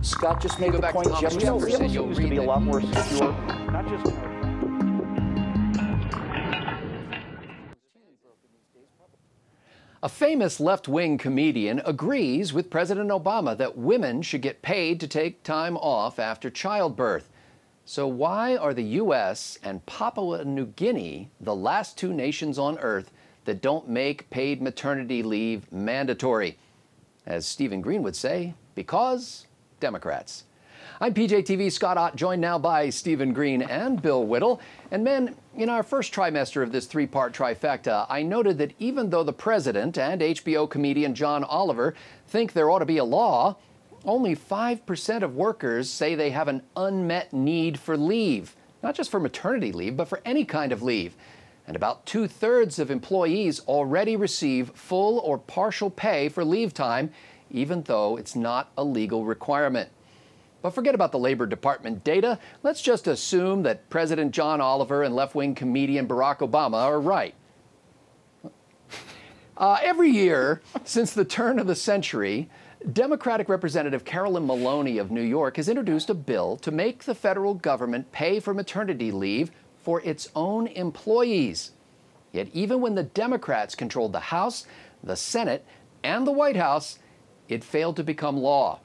Scott just made the point. Jefferson used to be a lot more secure, not just. A famous left-wing comedian agrees with President Obama that women should get paid to take time off after childbirth. So why are the U.S. and Papua New Guinea the last two nations on Earth that don't make paid maternity leave mandatory? As Stephen Green would say, because Democrats. I'm PJTV's Scott Ott, joined now by Stephen Green and Bill Whittle. And men, in our first trimester of this three-part trifecta, I noted that even though the president and HBO comedian John Oliver think there ought to be a law, only 5% of workers say they have an unmet need for leave. Not just for maternity leave, but for any kind of leave. And about 2/3 of employees already receive full or partial pay for leave time, even though it's not a legal requirement. But forget about the Labor Department data. Let's just assume that President John Oliver and left-wing comedian Barack Obama are right. Every year since the turn of the century, Democratic Representative Carolyn Maloney of New York has introduced a bill to make the federal government pay for maternity leave for its own employees. Yet even when the Democrats controlled the House, the Senate, and the White House, it failed to become law.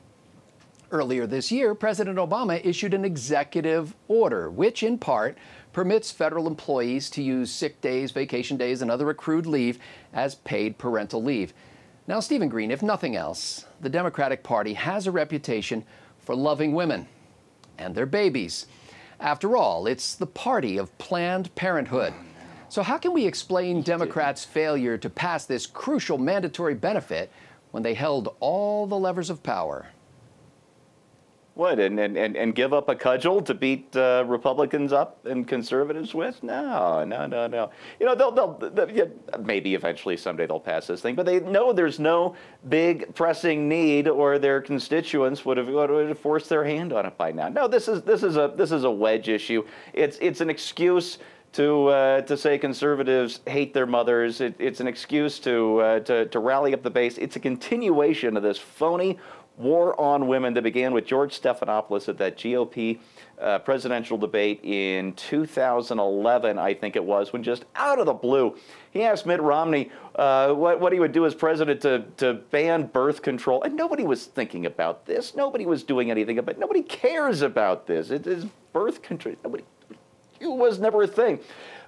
Earlier this year, President Obama issued an executive order, which in part permits federal employees to use sick days, vacation days, and other accrued leave as paid parental leave. Now, Stephen Green, if nothing else, the Democratic Party has a reputation for loving women and their babies. After all, it's the party of Planned Parenthood. So how can we explain Democrats' failure to pass this crucial mandatory benefit when they held all the levers of power? What, and give up a cudgel to beat Republicans up and conservatives with? No. You know, they'll maybe eventually someday they'll pass this thing, but they know there's no big pressing need, or their constituents would have forced their hand on it by now. No, this is a wedge issue. It's an excuse to say conservatives hate their mothers. It's an excuse to rally up the base. It's a continuation of this phony war on women that began with George Stephanopoulos at that GOP presidential debate in 2011, I think it was, when just out of the blue, he asked Mitt Romney what he would do as president to ban birth control. And nobody was thinking about this. Nobody was doing anything about it. Nobody cares about this. It is birth control. It was never a thing.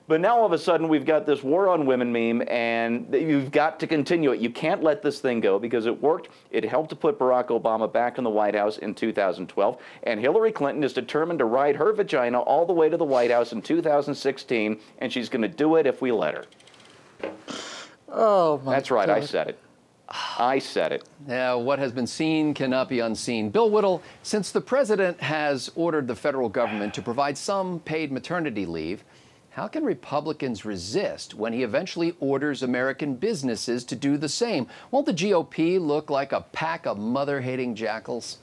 But now all of a sudden we've got this war on women meme, and you've got to continue it. You can't let this thing go because it worked. It helped to put Barack Obama back in the White House in 2012. And Hillary Clinton is determined to ride her vagina all the way to the White House in 2016, and she's going to do it if we let her. Oh, my That's right, God. I said it. I said it. Yeah, what has been seen cannot be unseen. Bill Whittle, since the president has ordered the federal government to provide some paid maternity leave, how can Republicans resist when he eventually orders American businesses to do the same? Won't the GOP look like a pack of mother-hating jackals?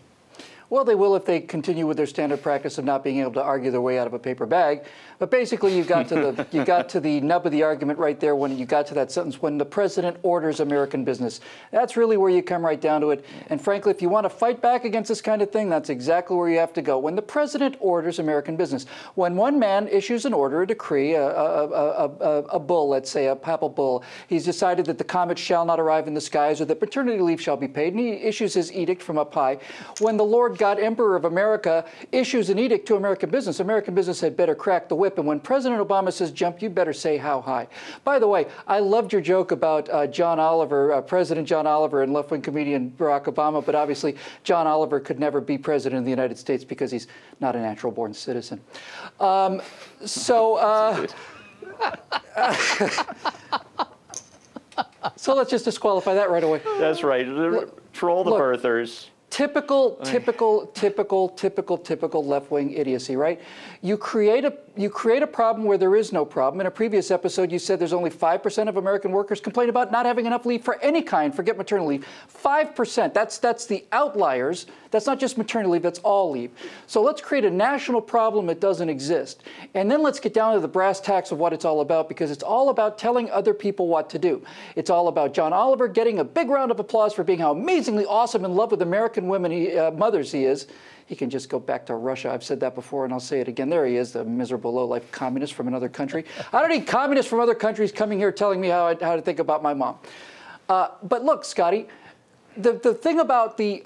Well, they will if they continue with their standard practice of not being able to argue their way out of a paper bag. But basically, you got to the nub of the argument right there when you got to that sentence, when the president orders American business. That's really where you come right down to it. And frankly, if you want to fight back against this kind of thing, that's exactly where you have to go. When the president orders American business, when one man issues an order, a decree, a bull, let's say, a papal bull, he's decided that the comet shall not arrive in the skies, or that paternity leave shall be paid, and he issues his edict from up high. When the Lord God Emperor of America issues an edict to American business had better crack the whip. And when President Obama says jump, you better say how high. By the way, I loved your joke about John Oliver, President John Oliver, and left-wing comedian Barack Obama, but obviously John Oliver could never be president of the United States because he's not a natural-born citizen. So let's just disqualify that right away. That's right. Troll the birthers. Typical left-wing idiocy, right? You create a problem where there is no problem. In a previous episode, you said there's only 5% of American workers complain about not having enough leave for any kind, forget maternity leave. 5%, that's the outliers. That's not just maternity leave, that's all leave. So let's create a national problem that doesn't exist. And then let's get down to the brass tacks of what it's all about, because it's all about telling other people what to do. It's all about John Oliver getting a big round of applause for being how amazingly awesome in love with American American mothers he is, he can just go back to Russia. I've said that before, and I'll say it again. There he is, the miserable low-life communist from another country. I don't need communists from other countries coming here telling me how to think about my mom. But look, Scotty, the thing about the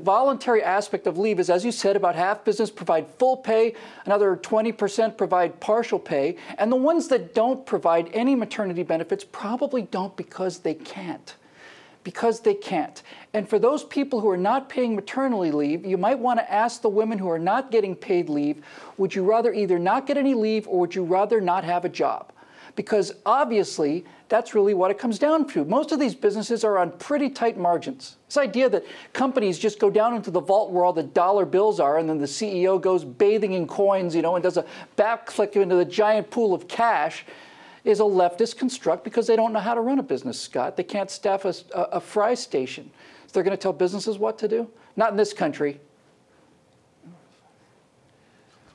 voluntary aspect of leave is, as you said, about half business provide full pay, another 20% provide partial pay, and the ones that don't provide any maternity benefits probably don't because they can't. Because they can't. And for those people who are not paying maternity leave, you might want to ask the women who are not getting paid leave, would you rather either not get any leave or would you rather not have a job? Because obviously, that's really what it comes down to. Most of these businesses are on pretty tight margins. This idea that companies just go down into the vault where all the dollar bills are and then the CEO goes bathing in coins, and does a backflip into the giant pool of cash is a leftist construct because they don't know how to run a business, Scott. They can't staff a fry station. So they're going to tell businesses what to do? Not in this country.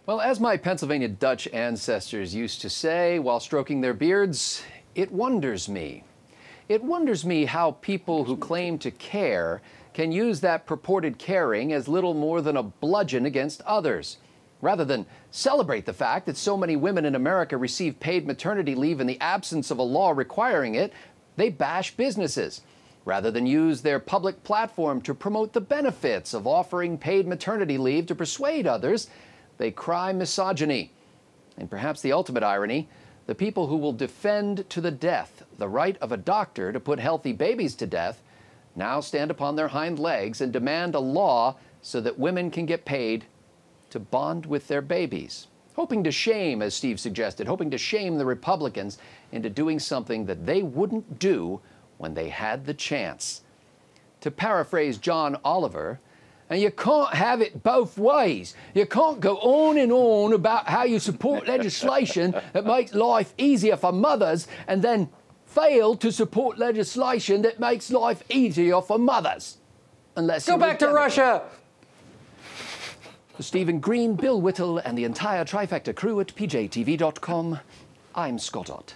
Well, as my Pennsylvania Dutch ancestors used to say while stroking their beards, it wonders me. It wonders me how people who claim to care can use that purported caring as little more than a bludgeon against others. Rather than celebrate the fact that so many women in America receive paid maternity leave in the absence of a law requiring it, they bash businesses. Rather than use their public platform to promote the benefits of offering paid maternity leave to persuade others, they cry misogyny. And perhaps the ultimate irony, the people who will defend to the death the right of a doctor to put healthy babies to death now stand upon their hind legs and demand a law so that women can get paid to bond with their babies, hoping to shame, as Steve suggested, hoping to shame the Republicans into doing something that they wouldn't do when they had the chance. To paraphrase John Oliver, and you can't have it both ways. You can't go on and on about how you support legislation that makes life easier for mothers and then fail to support legislation that makes life easier for mothers. Unless go back to Russia. For Stephen Green, Bill Whittle, and the entire Trifecta crew at pjtv.com, I'm Scott Ott.